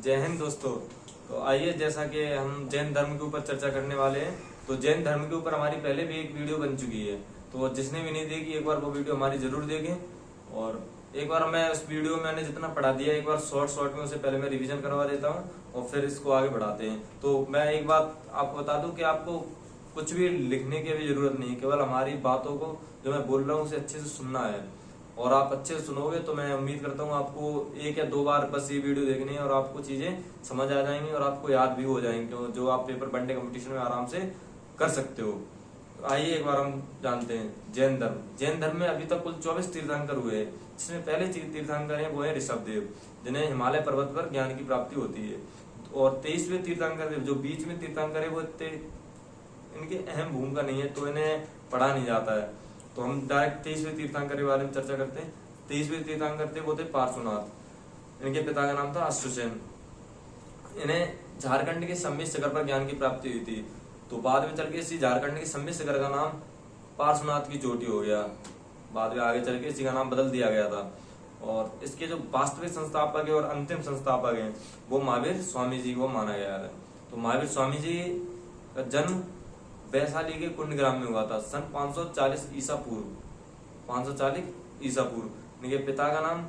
जय हिंद दोस्तों। तो आइए, जैसा कि हम जैन धर्म के ऊपर चर्चा करने वाले हैं, तो जैन धर्म के ऊपर हमारी पहले भी एक वीडियो बन चुकी है, तो जिसने भी नहीं देखी एक बार वो वीडियो हमारी जरूर देखें। और एक बार मैं उस वीडियो में मैंने जितना पढ़ा दिया एक बार शॉर्ट में उसे पहले मैं रिवीजन करवा देता हूँ और फिर इसको आगे बढ़ाते हैं। तो मैं एक बात आपको बता दूं कि आपको कुछ भी लिखने की भी जरूरत नहीं है, केवल हमारी बातों को जो मैं बोल रहा हूँ उसे अच्छे से सुनना है। और आप अच्छे से सुनोगे तो मैं उम्मीद करता हूँ आपको एक या दो बार बस ये वीडियो देखनी है और आपको चीजें समझ आ जाएंगी और आपको याद भी हो जाएंगी, जो आप पेपर बनडे कंपटीशन में आराम से कर सकते हो। तो आइए एक बार हम जानते हैं जैन धर्म। जैन धर्म में अभी तक कुल 24 तीर्थंकर हुए हैं, जिसमें पहले तीर्थंकर हैं वो है ऋषभदेव, जिन्हें हिमालय पर्वत पर ज्ञान की प्राप्ति होती है। और 23वें तीर्थंकर जो बीच में तीर्थंकर है वो इनकी अहम भूमिका नहीं है, तो इन्हें पढ़ा नहीं जाता है। तो हम डायरेक्ट 23वें तीर्थंकर के बारे में चर्चा करते हैं। 23वें तीर्थंकर थे वो थे पार्श्वनाथ। इनके पिता का नाम था अश्वसेन। इन्हें झारखंड के सम्मिश्र शिखर पर ज्ञान की प्राप्ति हुई थी, तो बाद में चल के इसी झारखंड के सम्मिश्र शिखर का नाम पार्श्वनाथ की चोटी हो गया। बाद में आगे चल के इसी का नाम बदल दिया गया था। और इसके जो वास्तविक संस्थापक है और अंतिम संस्थापक हैं वो महावीर स्वामी जी को माना गया है। तो महावीर स्वामी जी का जन्म वैशाली के कुंडग्राम में हुआ था सन 540 ईसा पूर्व। 540 ईसा पूर्व। इनके पिता का नाम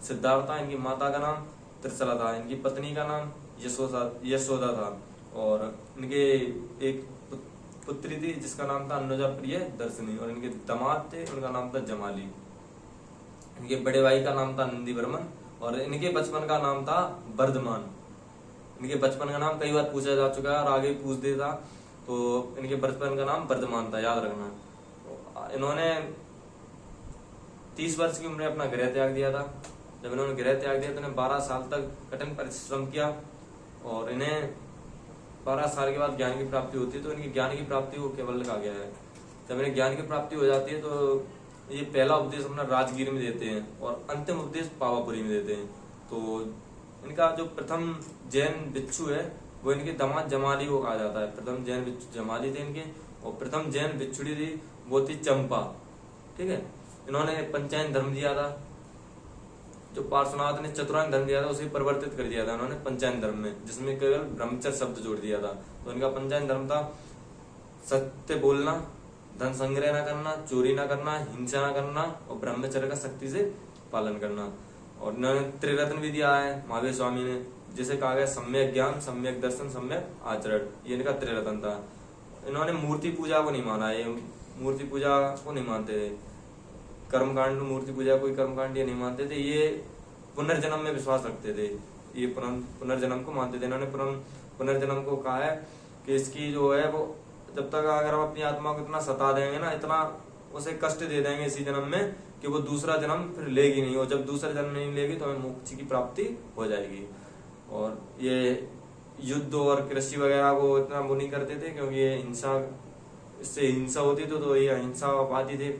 सिद्धार्थ था, इनकी माता का नाम त्रिशला था, इनकी पत्नी का नाम यशोदा था। और इनके एक पुत्री थी जिसका नाम था अनुजा प्रिय दर्शनी, और इनके दामाद थे उनका नाम था जमाली। इनके बड़े भाई का नाम था नंदी वर्मन, और इनके बचपन का नाम था वर्धमान। इनके बचपन का नाम कई बार पूछा जा चुका है और आगे भी पूछ देता, तो इनके बचपन का नाम वर्धमान था, याद रखना। तो इन्होंने 30 वर्ष की उम्र में अपना गृह त्याग दिया था। जब इन्होंने गृह त्याग दिया तो इन्हें 12 साल तक कठिन परिश्रम किया, और इन्हें 12 साल के बाद ज्ञान की प्राप्ति होती है। तो इनकी ज्ञान की प्राप्ति को केवल कहा गया है। जब इन्हें ज्ञान की प्राप्ति हो जाती है तो ये पहला उपदेश अपना राजगीर में देते हैं और अंतिम उपदेश पावापुरी में देते हैं। तो इनका जो प्रथम जैन भिक्षु है वो इनके दामाद जमाली को कहा जाता है। प्रथम जैन भिक्षु जमाली थे इनके, और प्रथम जैन भिक्षुड़ी थी वो थी चंपा। ठीक है, इन्होंने पंचायन धर्म दिया था। जो पार्श्वनाथ ने चतुरायन धर्म दिया था उसे परिवर्तित कर दिया था उन्होंने पंचायन धर्म में, जिसमें केवल ब्रह्मचर्य शब्द जोड़ दिया था। तो इनका पंचायन धर्म था सत्य बोलना, धन संग्रह न करना, चोरी न करना, हिंसा न करना और ब्रह्मचर्य का सख्ती से पालन करना। और इन्होंने त्रिरत्न भी दिया है महावीर स्वामी ने, जिसे कहा गया सम्यक ज्ञान, सम्यक दर्शन, सम्यक आचरण। ये इनका त्रिरत्न था। इन्होंने मूर्ति पूजा को नहीं माना, ये मूर्ति पूजा को नहीं मानते थे। कर्मकांड, मूर्ति पूजा कोई कर्मकांड ये नहीं मानते थे। ये पुनर्जन्म में विश्वास रखते थे, ये पुनर्जन्म को मानते थे। इन्होंने पुनर्जन्म को कहा है कि इसकी जो है वो जब तक अगर हम अपनी आत्मा को इतना सता देंगे ना, इतना उसे कष्ट दे देंगे इसी जन्म में कि वो दूसरा जन्म फिर लेगी नहीं, और जब दूसरा जन्म नहीं लेगी तो हमें मोक्ष की प्राप्ति हो जाएगी। और ये युद्ध और कृषि वगैरह को इतना वो नहीं करते थे, क्योंकि ये हिंसा, इससे हिंसा होती तो ये अहिंसावादी थे।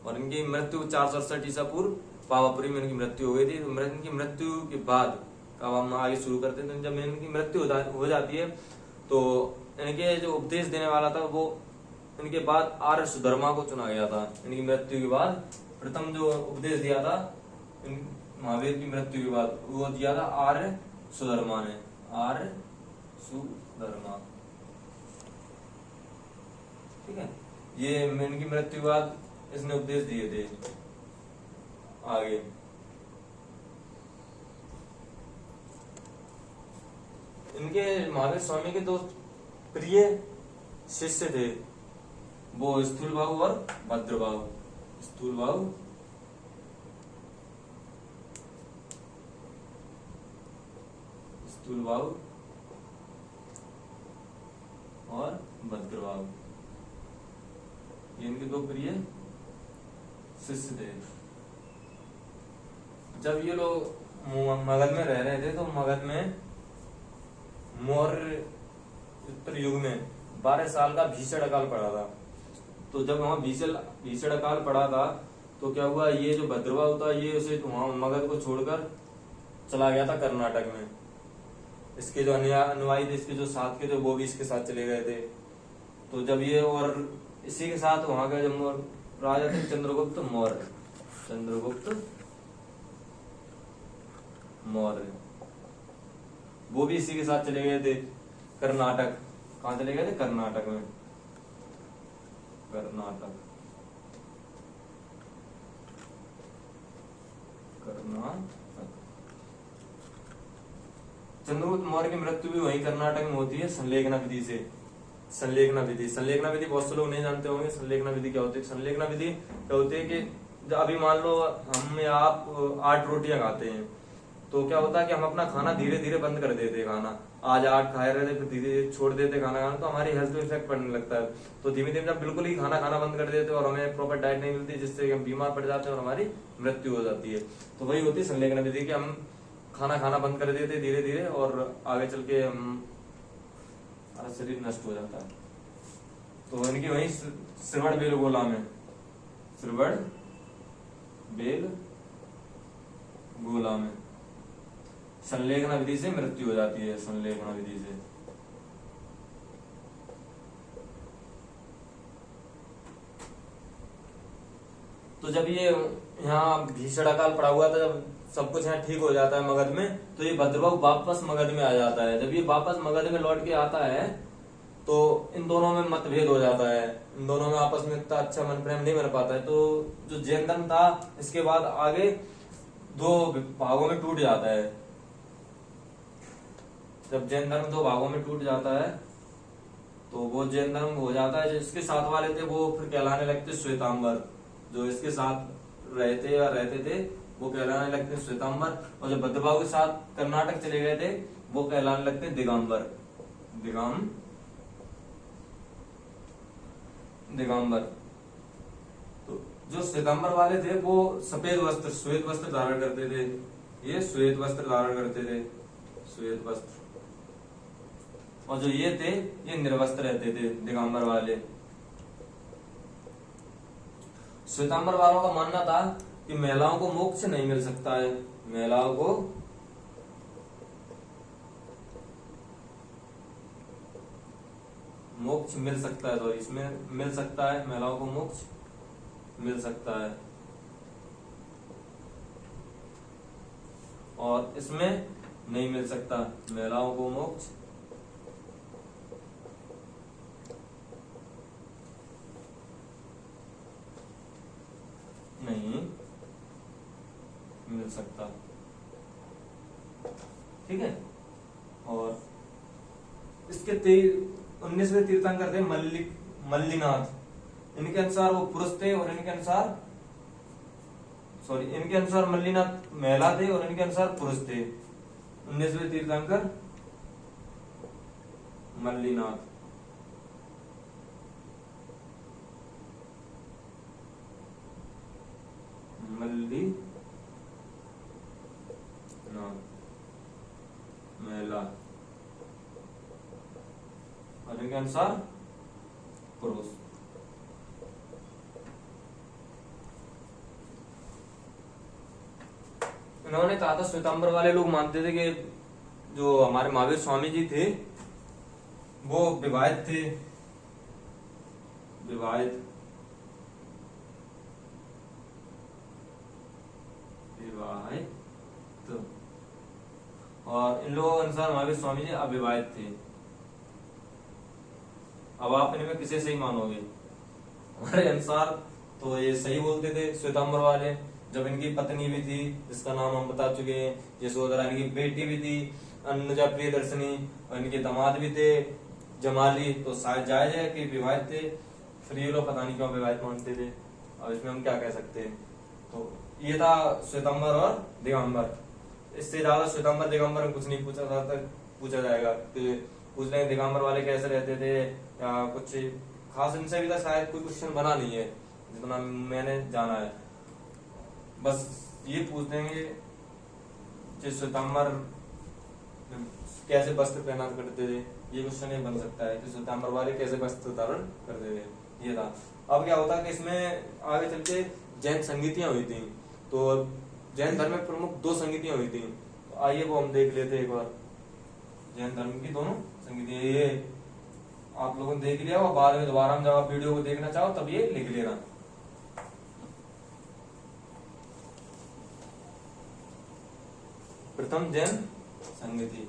और इनकी मृत्यु 468 ईसा पूर्व पावापुरी में इनकी मृत्यु हो गई थी। इनकी मृत्यु के बाद का हम आगे शुरू करते हैं। तो जब इनकी मृत्यु हो जाती है तो इनके जो उपदेश देने वाला था वो इनके बाद आर्य सुधर्मा को चुना गया था। इनकी मृत्यु के बाद प्रथम जो उपदेश दिया था महावीर की मृत्यु के बाद वो दिया था आर्य सुधर्मा ने। आर्य सुधर्मा, ठीक है, ये इनकी मृत्यु के बाद इसने उपदेश दिए थे। आगे इनके महावीर स्वामी के दो प्रिय शिष्य थे, वो स्थूलबाहु और भद्रबाहु। स्थूलबाहु और भद्रबाहु, ये इनके दो प्रिय शिष्य थे। जब ये लोग मगध में रह रहे थे तो मगध में मौर्य उत्तर युग में 12 साल का भीषण अकाल पड़ा था। तो जब वहां भीषण अकाल पड़ा था तो क्या हुआ, ये जो भद्रबाहु था ये उसे वहां मगध को छोड़कर चला गया था कर्नाटक में। इसके जो अनुयायी थे, इसके जो साथ के थे वो भी इसके साथ चले गए थे। तो जब ये और इसी के साथ वहां का जो राजा थे चंद्रगुप्त मौर्य। वो भी इसी के साथ चले गए थे कर्नाटक। कहाँ चले गए थे? कर्नाटक में। कर्नाटक, चंद्रगुप्त मौर्य की मृत्यु भी वही कर्नाटक में होती है, संलेखना विधि से। संलेखना विधि, संलेखना विधि बहुत से लोग नहीं जानते होंगे। संलेखना विधि क्या होती है? संलेखना विधि क्या होती है कि अभी मान लो हम या आप 8 रोटियां खाते हैं, तो क्या होता है कि हम अपना खाना धीरे धीरे बंद कर देते हैं। खाना आज 8 खाए रहे थे, फिर धीरे धीरे छोड़ देते खाना खाना, तो हमारी हेल्थ पे इफेक्ट पड़ने लगता है। तो धीमे धीमे जब बिल्कुल ही खाना खाना बंद कर देते और हमें प्रॉपर डाइट नहीं मिलती, जिससे हम बीमार पड़ जाते हैं और हमारी मृत्यु हो जाती है। तो वही होती है संलेखना विधि कि हम खाना खाना बंद कर देते धीरे धीरे और आगे चल के हमारा शरीर नष्ट हो जाता है। तो इनकी वही श्रवण बेल गोला में, श्रवण बेल गोला में संलेखना विधि से मृत्यु हो जाती है। संलेखना विधि से तो जब ये यहाँ भीषण अकाल पड़ा हुआ था, जब सब कुछ यहाँ ठीक हो जाता है मगध में, तो ये भद्रबाहु वापस मगध में आ जाता है। जब ये वापस मगध में लौट के आता है तो इन दोनों में मतभेद हो जाता है। इन दोनों में आपस में इतना अच्छा मन प्रेम नहीं बन पाता है। तो जो जैन धर्म था इसके बाद आगे 2 भागों में टूट जाता है। जब जैन धर्म 2 भागों में टूट जाता है तो वो जैन धर्म हो जाता है। जिसके साथ वाले थे वो फिर कहलाने लगते श्वेतांबर। जो इसके साथ रहते थे वो कहलाने लगते श्वेतांबर, और जो भद्रबाहु के साथ कर्नाटक चले गए थे वो कहलाने लगते दिगंबर। दिगंबर। तो जो श्वेतांबर वाले थे वो सफेद वस्त्र, श्वेत वस्त्र धारण करते थे। ये श्वेत वस्त्र धारण करते थे, श्वेत वस्त्र। और जो ये थे ये निर्वस्त्र रहते थे, दिगंबर वाले। श्वेतांबर वालों का मानना था कि महिलाओं को मोक्ष नहीं मिल सकता है। महिलाओं को मोक्ष मिल सकता है, तो इसमें मिल सकता है, महिलाओं को मोक्ष मिल सकता है, और इसमें नहीं मिल सकता। महिलाओं को मोक्ष नहीं मिल सकता। ठीक है। और इसके 19वें तीर्थंकर थे मल्लिनाथ। इनके अनुसार वो पुरुष थे और इनके अनुसार मल्लिनाथ महिला थे और इनके अनुसार पुरुष थे। 19वें तीर्थंकर मल्लिनाथ। महिला और इनके अनुसार पुरुष। इन्होंने कहा था, श्वेतांबर वाले लोग मानते थे कि जो हमारे महावीर स्वामी जी थे वो विवाहित थे, विवाहित और इन लोगों के अनुसार महावीर स्वामी जी अविवाहित थे। अब आप इनमें किसे सही मानोगे? हमारे अनुसार तो ये सही बोलते थे श्वेतांबर वाले। जब इनकी पत्नी भी थी जिसका नाम हम बता चुके हैं, यशोधरा, इनकी बेटी भी थी अनुजा प्रियदर्शनी, और इनके दामाद भी थे जमाली, तो शायद जायज है कि विवाहित थे। फिर ये लोग पता नहीं क्यों विवाहित मानते थे, और इसमें हम क्या कह सकते हैं। तो ये था श्वेतांबर और दिगंबर। इससे ज्यादा श्वेतांबर दिगंबर में कुछ नहीं पूछा जाएगा। पूछ लेंगे दिगंबर वाले कैसे रहते थे या कुछ खास, इनसे भी शायद कोई क्वेश्चन बना नहीं है जितना मैंने जाना है। बस ये पूछ देंगे कि श्वेतांबर कैसे वस्त्र पहना करते थे, ये क्वेश्चन ये बन सकता है कि श्वेतांबर वाले कैसे वस्त्र धारण करते थे। ये था। अब क्या होता है कि इसमें आगे चल के जैन संगीतियां हुई थी। तो जैन धर्म में प्रमुख 2 संगीतियां हुई थी। तो आइए वो हम देख लेते हैं एक बार। जैन धर्म की दोनों संगीतियां, ये आप लोगों ने देख लिया और बाद में दोबारा जब आप वीडियो को देखना चाहो तब ये लिख लेना। प्रथम जैन संगीति,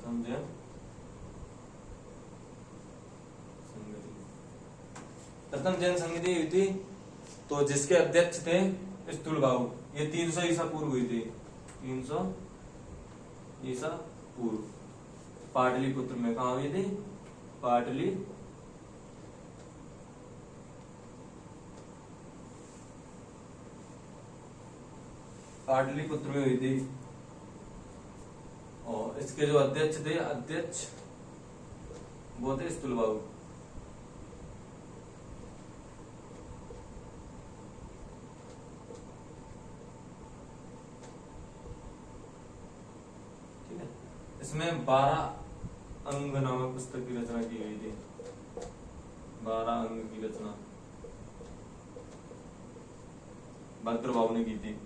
प्रथम जैन संगति, प्रथम जैन संगति हुई थी तो जिसके अध्यक्ष थे स्थूलबाहु। ये 300 ईसा पूर्व हुई थी, 300 ईसा पूर्व, पाटलिपुत्र में। कहा हुई थी? पाटलिपुत्र में हुई थी। और इसके जो अध्यक्ष थे, वो थे स्थूलबाहु। ठीक है, इसमें 12 अंग नामक पुस्तक की रचना की गई थी। 12 अंग की रचना भद्रबाहु ने की थी।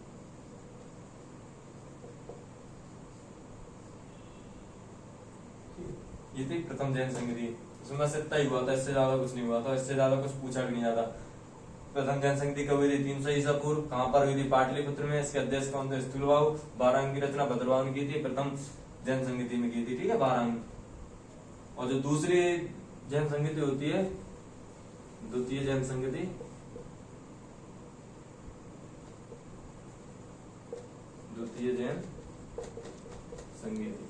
ये थी प्रथम जैन संगति। इसमें बस इतना ही हुआ था, इससे ज्यादा कुछ नहीं हुआ था, इससे ज्यादा कुछ पूछा भी नहीं जाता। प्रथम जैन संगति कब हुई थी? 300 ईसा पूर्व। कहां पर हुई थी? पाटलिपुत्र में। इसके अध्यक्ष कौन थे? स्थूलबाहु। 12 अंग की रचना भद्रबाहु ने की थी, प्रथम जैन संगति में की थी। ठीक है, 12 अंग। और जो दूसरी जैन संगति होती है, द्वितीय जैन संगति, द्वितीय जैन संगति,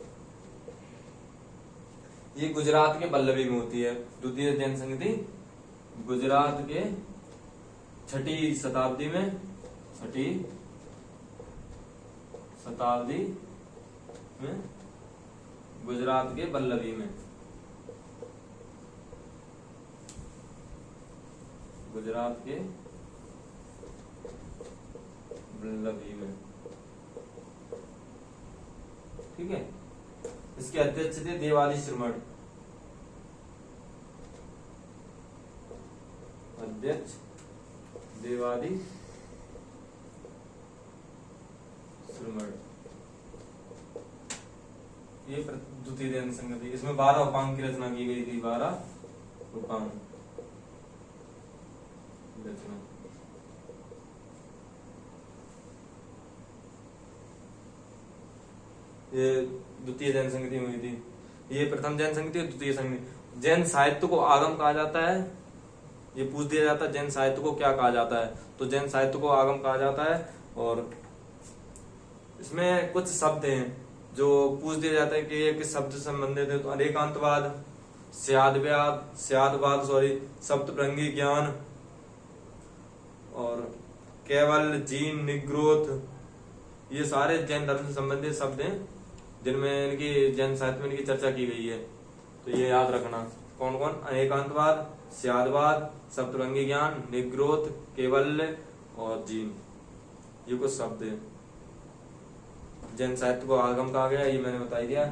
ये गुजरात के बल्लभी में होती है। द्वितीय जैन संगति गुजरात के 6ठी शताब्दी में, 6ठी शताब्दी में गुजरात के बल्लभी में, गुजरात के बल्लभी में। ठीक है, इसके अध्यक्ष थे देवादी श्रमण। अध्यक्ष देवादी श्रमण। ये द्वितीय जैन संगति। इसमें 12 उपांग की रचना की गई थी। 12 उपांग रचना। ये द्वितीय जैन संगति हुई थी। ये प्रथम जैन संगति और द्वितीय संगति। जैन साहित्य को आगम कहा जाता है। ये पूछ दिया जाता है जैन साहित्य को क्या कहा जाता है, तो जैन साहित्य को आगम कहा जाता है। और इसमें कुछ शब्द हैं जो पूछ दिया जाता है कि ये किस शब्द से संबंधित है, तो अनेकांतवाद, स्यादवाद सप्तप्रंगी ज्ञान और केवल, जीन, निग्रोथ, ये सारे जैन धर्म से संबंधित शब्द हैं जिनमें इनकी जैन साहित्य में इनकी चर्चा की गई है। तो ये याद रखना कौन कौन? अनेकांतवाद, स्यादवाद, सप्तरंगी ज्ञान, निग्रोथ, केवल्य और जीन, ये कुछ शब्द हैं। जैन साहित्य को आगम कहा गया, ये मैंने बता दिया।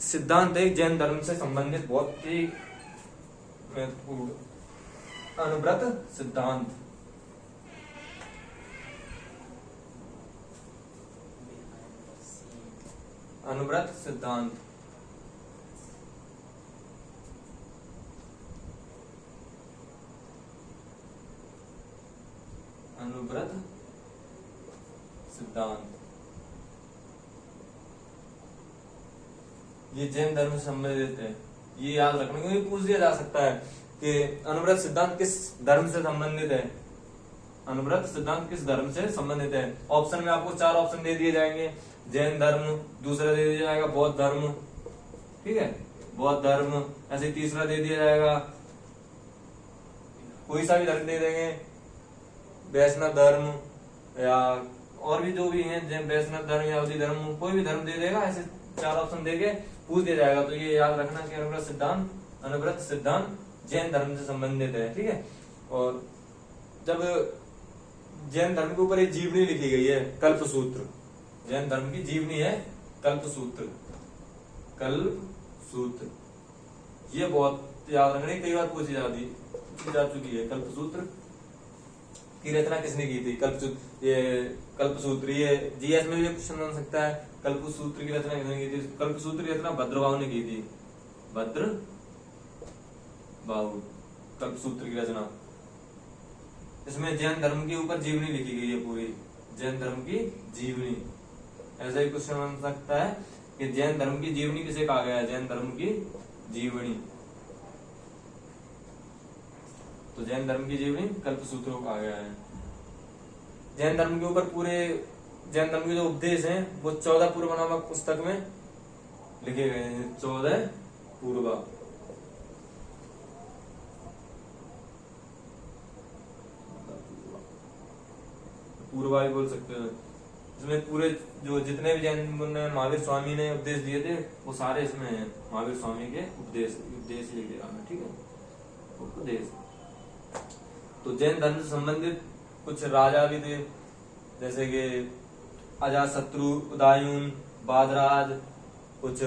सिद्धांत एक जैन धर्म से संबंधित बहुत ही महत्वपूर्ण अनुव्रत सिद्धांत। अनुव्रत सिद्धांत अनुव्रत सिद्धांत ये जैन धर्म से संबंधित है। ये याद रखना क्योंकि पूछ दिया जा सकता है कि अनुव्रत सिद्धांत किस धर्म से संबंधित है। अनुव्रत सिद्धांत किस धर्म से संबंधित है? ऑप्शन में आपको 4 ऑप्शन दे दिए जाएंगे। जैन धर्म, दूसरा दे दिया जाएगा बौद्ध धर्म, ठीक है, बौद्ध धर्म, ऐसे तीसरा दे दिया जाएगा कोई सा भी धर्म दे देंगे, वैष्णव धर्म या और भी जो भी हैं, जैन वैष्णव धर्म या यहूदी धर्म, कोई भी धर्म दे देगा। ऐसे 4 ऑप्शन देके पूछ दिया जाएगा। तो ये याद रखना कि अनुव्रत सिद्धांत जैन धर्म से संबंधित है। ठीक है, और जब जैन धर्म के ऊपर एक जीवनी लिखी गई है, कल्पसूत्र, जैन धर्म की जीवनी है कल्पसूत्र। ये बहुत याद रखने, कई बार पूछी जा चुकी है। कल्पसूत्र की रचना किसने की थी? कल्पसूत्र ये जीएस में भी क्वेश्चन बन सकता है। कल्पसूत्र की रचना किसने की थी? कल्पसूत्र की रचना भद्रबाहु ने की थी। भद्रबाहु, कल्पसूत्र की रचना। इसमें जैन धर्म के ऊपर जीवनी लिखी गई है पूरी, जैन धर्म की जीवनी। ऐसा ही क्वेश्चन बन सकता है कि जैन धर्म की जीवनी किसे कहा गया है, जैन धर्म की जीवनी। तो जैन धर्म की जीवनी कल्पसूत्र को कहा गया है। जैन धर्म के ऊपर पूरे जैन धर्म के जो उपदेश हैं वो 14 पूर्व नामक पुस्तक में लिखे गए हैं। 14 पूर्वा। पूर्वा भी बोल सकते हो। इसमें पूरे जो जितने भी जैन मुनि महावीर स्वामी ने उपदेश दिए थे वो सारे इसमें हैं। महावीर स्वामी के उपदेश लिख दिया मैं, ठीक है, उपदेश। तो जैन धर्म से संबंधित कुछ राजा भी थे, जैसे कि अजातशत्रु, उदयन, बादराज, कुछ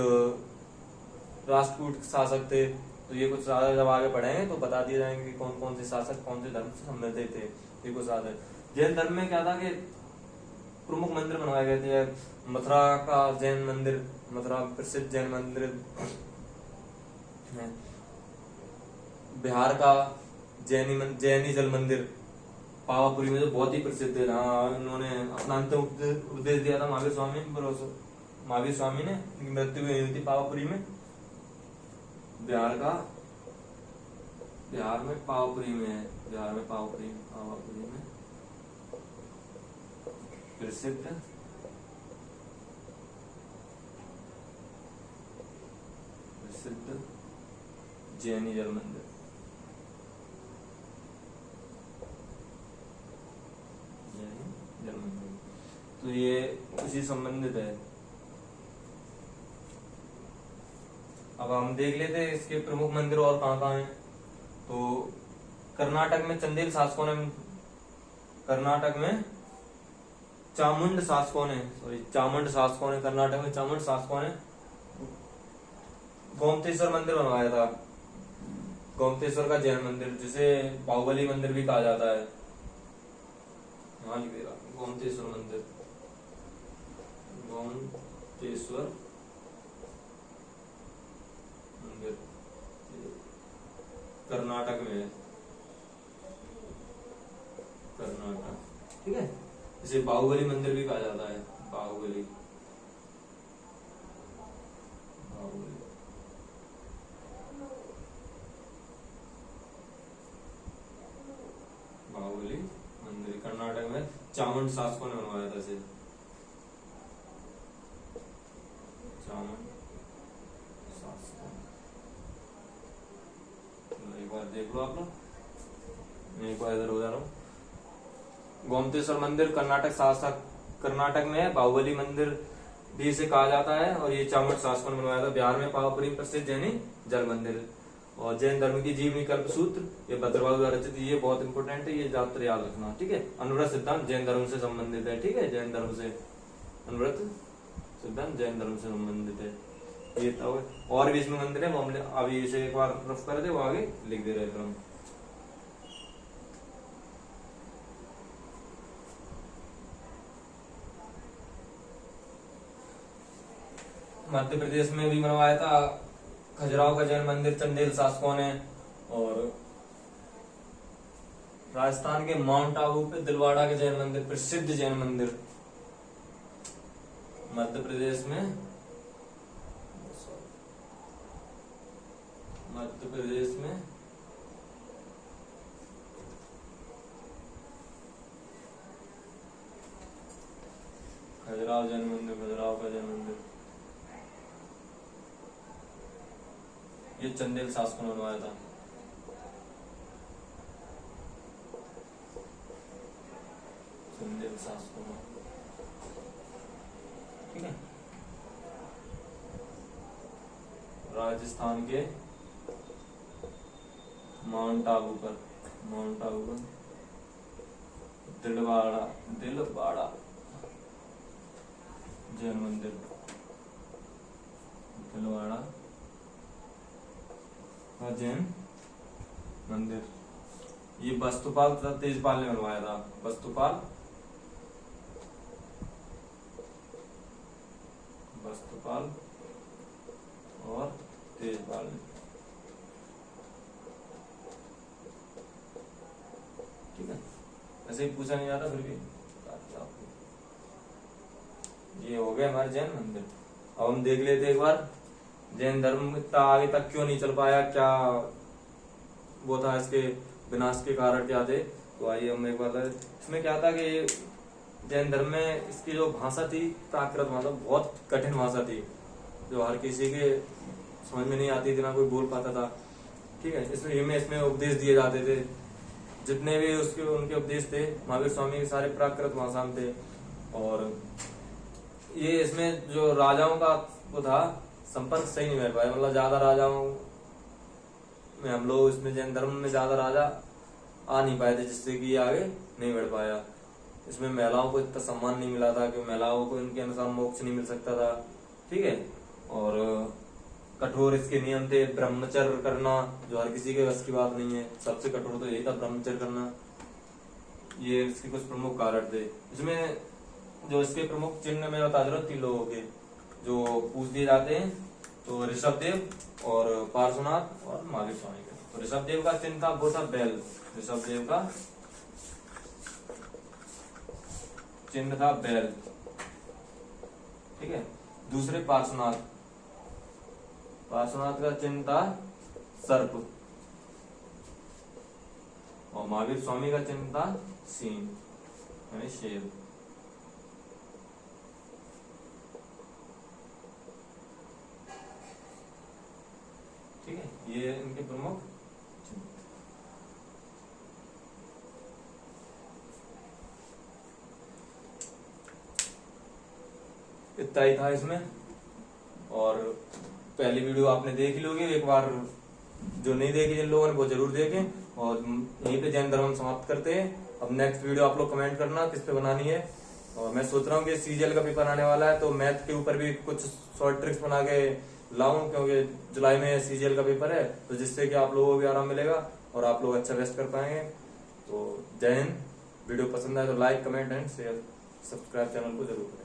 राष्ट्रकूट शासक थे। तो ये कुछ राजा जब आगे बढ़ेंगे तो बता दिए जाएंगे कि कौन कौन से शासक कौन से धर्म से संबंधित थे। ये कुछ राजा। जैन धर्म में क्या था कि प्रमुख मंदिर बनवाए गए थे। मथुरा का जैन मंदिर, मथुरा प्रसिद्ध जैन मंदिर है। बिहार का जैनी जल मंदिर पावापुरी में जो बहुत ही प्रसिद्ध है, जहाँ उन्होंने अपना अंतिम उपदेश दिया था महावीर स्वामी ने। मृत्यु हुई थी पावापुरी में। बिहार में पावापुरी में है। बिहार में पावापुरी में प्रसिद्ध जैनी जल मंदिर। तो ये इसी संबंधित है। अब हम देख लेते हैं इसके प्रमुख मंदिर और कहाँ कहाँ हैं। तो कर्नाटक में चंदेल शासकों ने, कर्नाटक में चामुंड शासकों ने कर्नाटक में चामुंड शासकों ने गोमतेश्वर मंदिर बनवाया था। गोमतेश्वर का जैन मंदिर, जिसे बाहुबली मंदिर भी कहा जाता है। यहाँ लिख देगा गोमतेश्वर मंदिर। गोमतेश्वर मंदिर कर्नाटक में है। कर्नाटक, ठीक है। इसे बाहुबली मंदिर भी कहा जाता है। बाहुबली मंदिर कर्नाटक में चामुंड शासकों ने बनवाया था इसे। चामुंड शासकों, एक बार देख लो आप लोग, मैं एक बार इधर हो जा रहा हूँ। गोमतेश्वर मंदिर कर्नाटक में है। बाहुबली मंदिर भी इसे कहा जाता है और ये चामुंड शासकों ने बनवाया था। बिहार में पावापुरी प्रसिद्ध जैनी जल मंदिर। और जैन धर्म की जीवनी कल्पसूत्र, ये भद्रवाह द्वारा रचित। ये बहुत इंपोर्टेंट है, ये ज्यादातर याद रखना, ठीक है। अनुव्रत सिद्धांत जैन धर्म से संबंधित है, ठीक है। जैन धर्म से अनुव्रत सिद्धांत जैन धर्म से संबंधित है। ये तो और भी इसमें मंदिर है, वो हमने अभी इसे एक बार रफ कर दे, वो आगे लिख दे रहे थे हम। मध्य प्रदेश में भी बनवाया था खजुराहो का जैन मंदिर चंदेल शासकों ने। और राजस्थान के माउंट आबू पे दिलवाड़ा के जैन मंदिर, प्रसिद्ध जैन मंदिर। मध्य प्रदेश में खजुराहो जैन मंदिर, खजुराहो का जैन मंदिर, ये चंदेल शासकों ने बनवाया था। चंदेल शासकों ने, ठीक है। राजस्थान के माउंट आबू पर दिलवाड़ा जैन मंदिर। दिलवाड़ा जैन मंदिर, ये वस्तुपाल तथा तेजपाल ने बनवाया था। वस्तुपाल और तेजपाल ने, ठीक है। ऐसे ही पूछा नहीं जाता, फिर भी ये हो गया हमारे जैन मंदिर। अब हम देख लेते एक बार जैन धर्म इतना आगे तक क्यों नहीं चल पाया, क्या वो था, इसके विनाश के कारण क्या थे। तो आइए हम एक बार, इसमें क्या था कि जैन धर्म में इसकी जो भाषा थी प्राकृत भाषा, बहुत कठिन भाषा थी जो हर किसी के समझ में नहीं आती थी, ना कोई बोल पाता था। ठीक है, इसमें उपदेश दिए जाते थे, जितने भी उसके उनके उपदेश थे महावीर स्वामी के सारे प्राकृत भाषा में थे। और ये इसमें जो राजाओं का वो था संपर्क सही नहीं बैठ पाया, मतलब ज्यादा राजाओं में हम लोग इसमें जैन धर्म में ज्यादा राजा आ नहीं पाए थे, जिससे कि ये आगे नहीं बढ़ पाया। इसमें महिलाओं को इतना सम्मान नहीं मिला था कि महिलाओं को इनके अनुसार मोक्ष नहीं मिल सकता था। ठीक है, और कठोर इसके नियम थे, ब्रह्मचर्य करना जो हर किसी के बस की बात नहीं है, सबसे कठोर तो यही था ब्रह्मचर्य करना। ये इसके कुछ प्रमुख कारण थे। इसमें जो इसके प्रमुख चिन्ह मैं बता दे रहा हूँ 3 लोगों के जो पूछ दिए जाते हैं, तो ऋषभ देव और पार्श्वनाथ और महावीर स्वामी के। तो ऋषभ देव का चिन्ह था वो था बैल, ऋषभ देव का चिन्ह था बैल। ठीक है, दूसरे पार्श्वनाथ का चिन्ह था सर्प, और महावीर स्वामी का चिन्ह था सिंह यानी शेर। ठीक है, ये इनके प्रमुख चिन्ह। इतना ही था इसमें, और पहली वीडियो आपने देख ली होगी, एक बार जो नहीं देखी जिन लोगों ने वो जरूर देखें। और यहीं पे जैन धर्म समाप्त करते हैं। अब नेक्स्ट वीडियो आप लोग कमेंट करना किस पे बनानी है। और मैं सोच रहा हूँ कि सीजीएल का पेपर आने वाला है, तो मैथ के ऊपर भी कुछ शॉर्ट ट्रिक्स बना के लाऊं, क्योंकि जुलाई में सीजीएल का पेपर है, तो जिससे कि आप लोगों को भी आराम मिलेगा और आप लोग अच्छा बेस्ट कर पाएंगे। तो जय हिंद। वीडियो पसंद आए तो like comment and share, subscribe channel को जरूर करें।